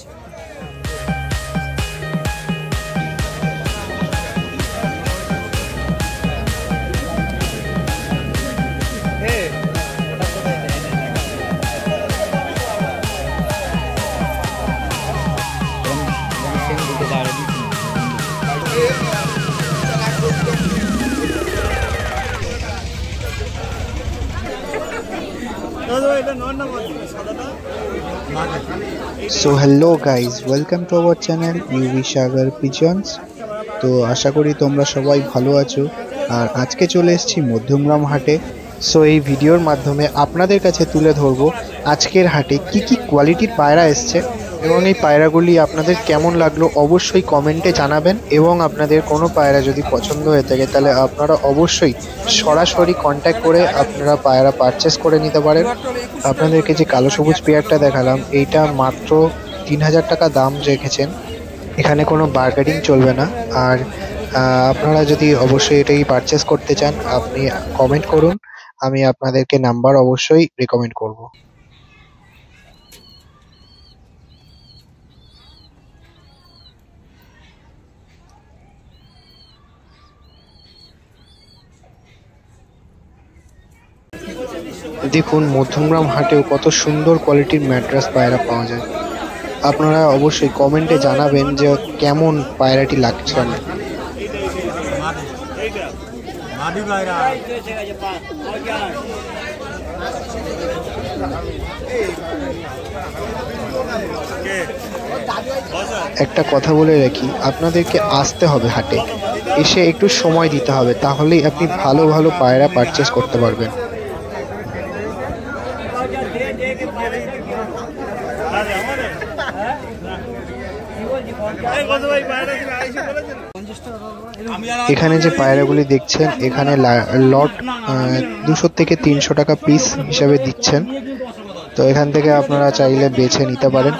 আছে। So hello guys, welcome to our channel UV Sagar Pigeons। তো আশা করি তোমরা সবাই ভালো আছো। আর আজকে চলে এসেছি মধ্যমগ্রাম হাটে। সো এই ভিডিওর মাধ্যমে আপনাদের কাছে তুলে ধরবো আজকের হাটে কি কি কোয়ালিটির পায়রা এসছে এবং এই পায়রাগুলি আপনাদের কেমন লাগলো অবশ্যই কমেন্টে জানাবেন। এবং আপনাদের কোনো পায়রা যদি পছন্দ হয়ে থাকে তাহলে আপনারা অবশ্যই সরাসরি কন্ট্যাক্ট করে আপনারা পায়রা পারচেস করে নিতে পারেন। আপনাদেরকে যে কালো সবুজ পেয়ারটা দেখালাম এইটা মাত্র 3000 টাকা দাম রেখেছেন, এখানে কোনো বার্গেনিং চলবে না। আর আপনারা যদি অবশ্যই এটাই পারচেস করতে চান আপনি কমেন্ট করুন, আমি আপনাদেরকে নাম্বার অবশ্যই রেকমেন্ড করব। দেখুন মধ্যমগ্রাম হাটেও কত সুন্দর কোয়ালিটির ম্যাড্রাস পায়রা পাওয়া যায়। আপনারা অবশ্যই কমেন্টে জানাবেন যে কেমন পায়রাটি লাগছে আমার। একটা কথা বলে রাখি, আপনাদেরকে আসতে হবে হাটে, এসে একটু সময় দিতে হবে, তাহলেই আপনি ভালো ভালো পায়রা পারচেস করতে পারবেন। এখানে যে পায়রাগুলি দেখছেন এখানে লট 200 থেকে 300 টাকা পিস হিসাবে দিচ্ছেন। তো এখান থেকে আপনারা চাইলে বেছে নিতে পারেন।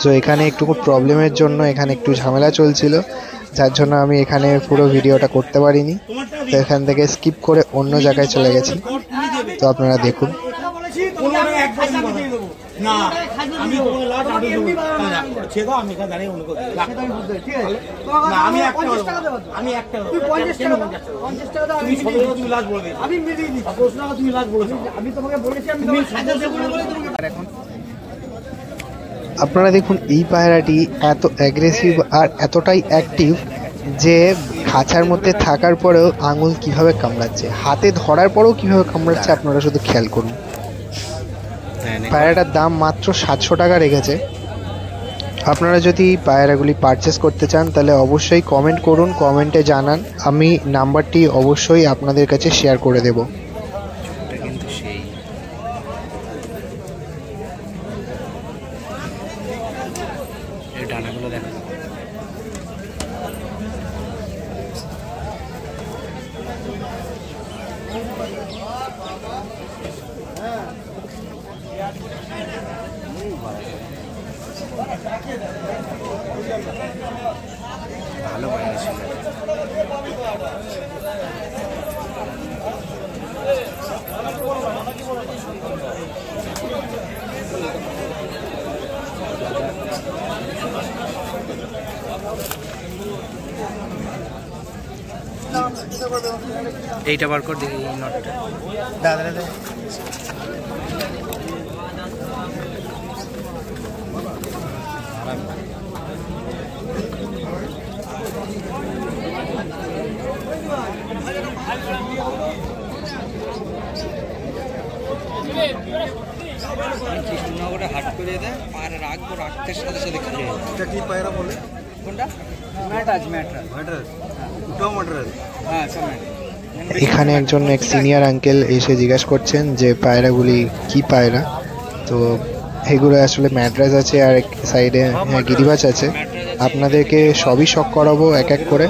তো এখানে একটু প্রবলেমের জন্য এখানে একটু ঝামেলা চলছিল, যার জন্য আমি এখানে পুরো ভিডিওটা করতে পারিনি। তো এখান থেকে স্কিপ করে অন্য জায়গায় চলে গেছি। তো আপনারা দেখুন। আপনারা দেখুন এই পায়রাটি এত অ্যাগ্রেসিভ আর এতটাই অ্যাক্টিভ যে খাঁচার মধ্যে থাকার পরেও আঙুল কিভাবে কামড়াচ্ছে, হাতে ধরার পরেও কিভাবে কামড়াচ্ছে আপনারা শুধু খেয়াল করুন। পায়রাটার দাম মাত্র 700 টাকা রেখেছে। আপনারা যদি পায়রাগুলি পারচেস করতে চান তাহলে অবশ্যই কমেন্ট করুন, কমেন্টে জানান, আমি নাম্বারটি অবশ্যই আপনাদের কাছে শেয়ার করে দেব। ডানাগুলো দেখো, ভালো পায়রা ছিল। এইটা বার কর দেখি এই নটটা দাদা দাদা। কৃষ্ণনগরে হাট করে দেয় পায়রা রাখবো, রাখতে সাথে সাথে খেয়ে। এটা কি পায়রা বলে? কোনটা? ম্যাট্রাস। হ্যাঁ সব ম্যাট্রাস। এখানে একজন এক সিনিয়র আঙ্কেল এসে জিজ্ঞাসা করছেন যে পায়রাগুলি কি পায়রা। তো এগুলো আসলে ম্যাড্রাস আছে আর এক সাইডে গিরিবাজ আছে। আপনাদেরকে সবই শখ করাবো এক এক করে।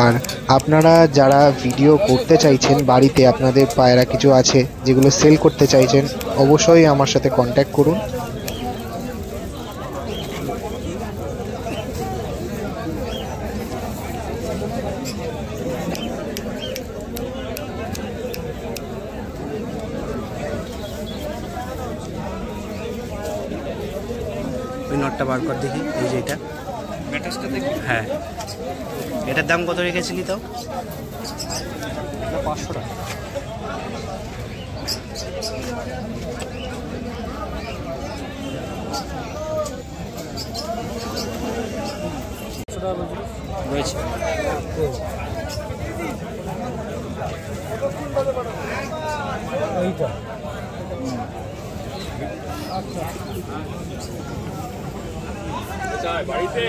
আর আপনারা যারা ভিডিও করতে চাইছেন বাড়িতে, আপনাদের পায়রা কিছু আছে যেগুলো সেল করতে চাইছেন, অবশ্যই আমার সাথে কন্ট্যাক্ট করুন। ওই নটটা বার কর দেখি, এই যে এটা ম্যাটাসটা দেখি। হ্যাঁ, এটার দাম কত রেখেছিলি তাও? 500 টাকা। রয়েছে এইটা বাড়িতে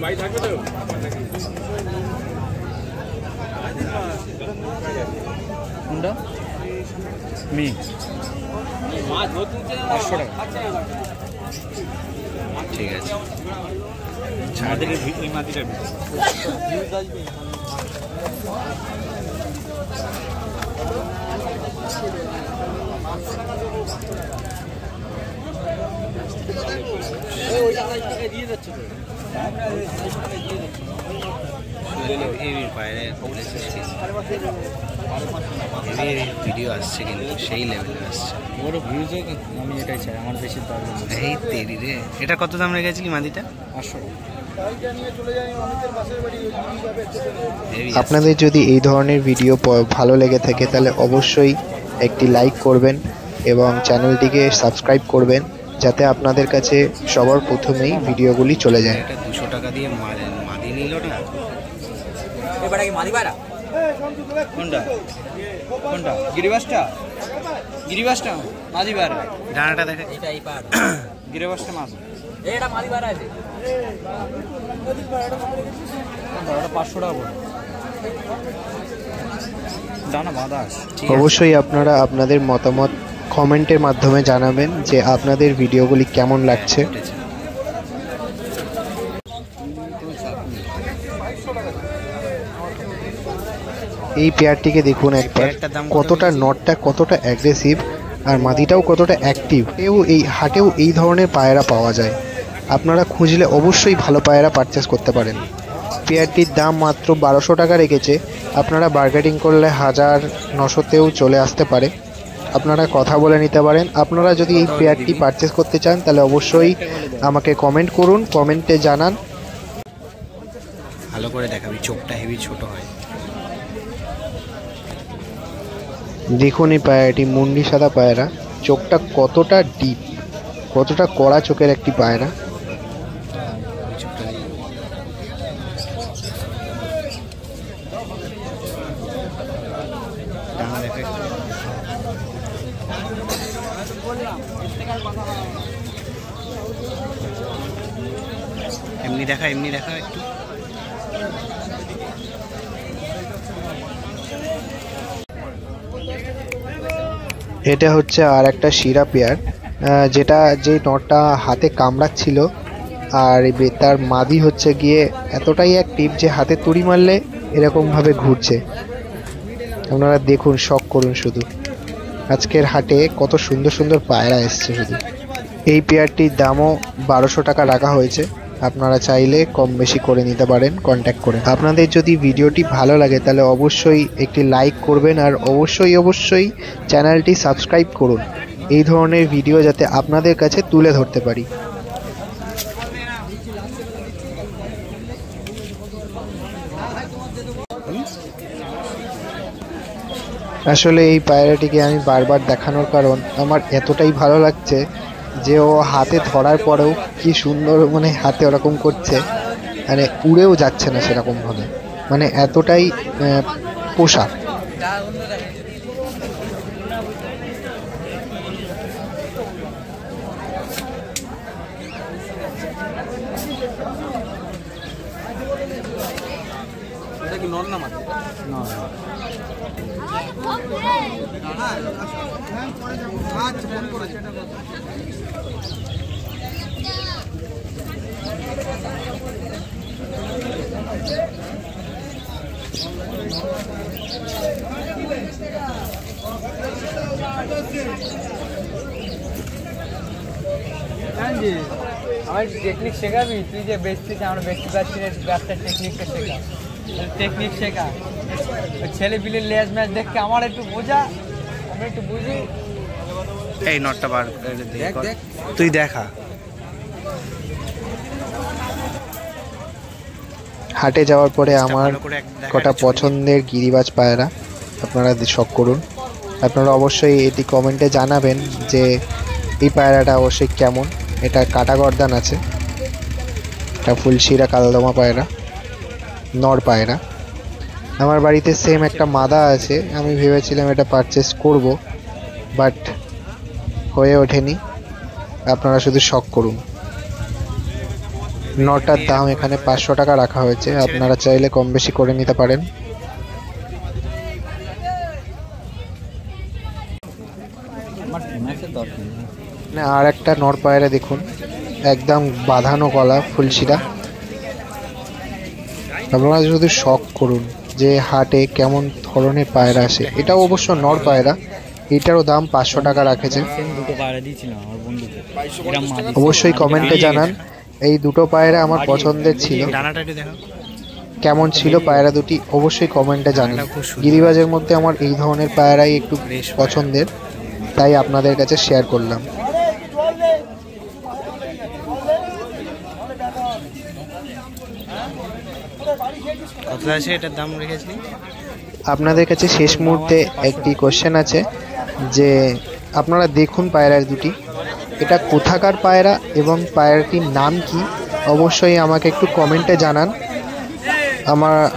ভাই থাকবে তো কোনটা মি মাছ 500 টাকা। ঠিক আছে, আমাদের এই মাটিটা ভিডিও আসছে কিন্তু সেই লেভেলে আসছে, বড় ভিউজ। আমি এটাই চাই, আমার বেশি দাম। এই তেরি রে, এটা কত দাম রেখেছিলি মাদিটা? 500 টাকা। আপনাদের যদি এই ধরনের ভিডিও ভালো লেগে থাকে তাহলে অবশ্যই একটি লাইক করবেন এবং চ্যানেলটিকে সাবস্ক্রাইব করবেন, যাতে আপনাদের কাছে সবার প্রথমেই ভিডিওগুলি চলে যায়। এটা 200 টাকা দিয়ে মাদি নিল না, এবারে কি মাদি পায়রা? কোনটা কোনটা? গিরিবাসটা? গিরিবাসটা মাদি পায়রা। ডানাটা দেখে, এটা এই পায়রা গিরিবাসটা মাছ। এটা মাদি পায়রা আছে। এটা 500 টাকা পড়ে। ডানা বাঁধা আছে। অবশ্যই আপনারা আপনাদের মতামত কমেন্টের মাধ্যমে জানাবেন যে আপনাদের ভিডিওগুলি কেমন লাগছে। এই পেয়ারটিকে দেখুন একবার, কতটা নটটা কতটা অ্যাগ্রেসিভ আর মাদিটাও কতটা অ্যাক্টিভ। এই হাটেও এই ধরনের পায়রা পাওয়া যায়, আপনারা খুঁজলে অবশ্যই ভালো পায়রা পারচেস করতে পারেন। পেয়ারটির দাম মাত্র 1200 টাকা রেখেছে, আপনারা বার্গেটিং করলে 1900তেও চলে আসতে পারে, আপনারা কথা বলে নিতে পারেন। আপনারা যদি এই পেয়ারটি পারচেস করতে চান তাহলে অবশ্যই আমাকে কমেন্ট করুন, কমেন্টে জানান। ভালো করে দেখাবি, চোখটা হেভি ছোট হয়। দেখুন এই পায়রাটি, মুন্ডি সাদা পায়রা, চোখটা কতটা ডিপ, কতটা কড়া চোখের একটি পায়রা। এমনি দেখা, এমনি দেখা একটু। এটা হচ্ছে আর একটা শিরা পেয়ার, যে নটটা হাতে কামড়াচ্ছিল, আর তার মাদি হচ্ছে গিয়ে এতটাই অ্যাক্টিভ যে হাতে তুড়ি মারলে এরকমভাবে ঘুরছে। আপনারা দেখুন, শক করুন শুধু, আজকের হাটে কত সুন্দর সুন্দর পায়রা এসছে শুধু। এই পেয়ারটির দামও 1200 টাকা রাখা হয়েছে, আপনারা চাইলে কম বেশি করে নিতে পারেন কন্ট্যাক্ট করে। আপনাদের যদি ভিডিওটি ভালো লাগে তাহলে অবশ্যই একটি লাইক করবেন আর অবশ্যই চ্যানেলটি সাবস্ক্রাইব করুন, এই ধরনের ভিডিও যাতে আপনাদের কাছে তুলে ধরতে পারি। আসলে এই পায়রাটিকে আমি বারবার দেখানোর কারণ আমার এতটাই ভালো লাগছে যে ও হাতে ধরার পরেও কি সুন্দর, মানে হাতে ওরকম করছে, মানে উড়েও যাচ্ছে না সেরকমভাবে, মানে এতটাই পোষা। এটা কি নর না মাছ? না আমার টেকনিক শেখাবি তুই, যে বেচছিস আমরা বেচতে পারছি না, ব্যবসার টেকনিকটা শেখা। টেকনিক শেখা। ছেলে পিলের লেজ ম্যাচ দেখে আমার একটু বোঝা, আমি একটু বুঝি। এই নটটা বার করে দেখ, তুই দেখা। হাটে যাওয়ার পরে আমার কটা পছন্দের গিরিবাজ পায়রা আপনারা শখ করুন। আপনারা অবশ্যই এটি কমেন্টে জানাবেন যে এই পায়রাটা অবশ্যই কেমন। এটা কাটা গর্দান আছে, এটা ফুলশিরা কালদমা পায়রা, নর পায়রা। আমার বাড়িতে সেম একটা মাদা আছে, আমি ভেবেছিলাম এটা পারচেস করব, বাট হয়ে ওঠেনি। আপনারা শুধু শখ করুন। নটার দাম এখানে 500 টাকা রাখা হয়েছে, আপনারা চাইলে কম বেশি করে নিতে পারেন। আর একটা নর পায়রা দেখুন, একদম বাঁধানো গলা, ফুলশিরা। আপনারা শুধু শখ করুন যে হাটে কেমন ধরনের পায়রা আসে। এটাও অবশ্য নর পায়রা, এটারও দাম 500 টাকা রাখেছে। অবশ্যই কমেন্টে জানান এই দুটো পায়রা আমার পছন্দের ছিল, কেমন ছিল পায়রা দুটি অবশ্যই কমেন্টে জানান। গিরিবাজের মধ্যে আমার এই ধরনের পায়রাই একটু পছন্দের, তাই আপনাদের কাছে শেয়ার করলাম। কত আছে এটার দাম রেখেছি? আপনাদের কাছে শেষ মুহূর্তে একটি কোশ্চেন আছে যে আপনারা দেখুন পায়রার দুটি, এটা কোথাকার পায়রা এবং পায়রাটির নাম কি অবশ্যই আমাকে একটু কমেন্টে জানান।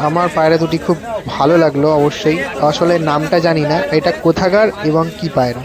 আমার পায়রা দুটি খুব ভালো লাগলো। অবশ্যই আসলে নামটা জানি না, এটা কোথাকার এবং কি পায়রা।